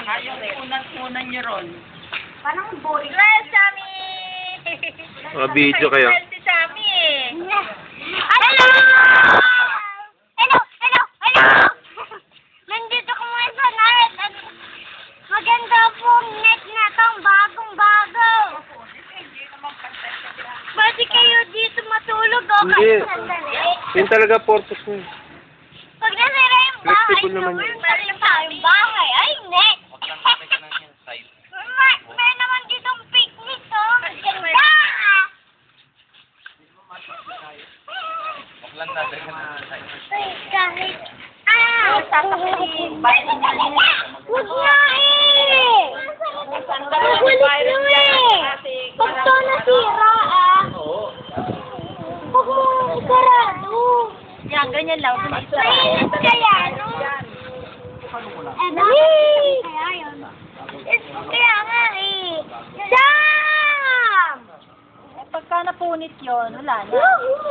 Saka yung unan nyo ron. Parang boring. Well, Sammy! Video kayo. Well, si Sammy eh. Hello! Hello! Hello! Hello! Nandito ko muna sa net. Maganda pong net na tong bagong-bago. Pwede kayo dito matulog o Hindi. kayo sandali? Yun talaga purpose mo. Pag nasira yung bahay, Flexible naman yun. yung bahay. Ay, net! May naman ditong picnic, oh. Ganda! Kahit... Huwag nga eh! Magulit nyo eh! Pag to nasira huwag mo sarado. Yan, ganyan lang. Mainit kaya, no? Kaya yun. Kaya nga eh. Sam! Pagka napunit yun, wala na. Woohoo!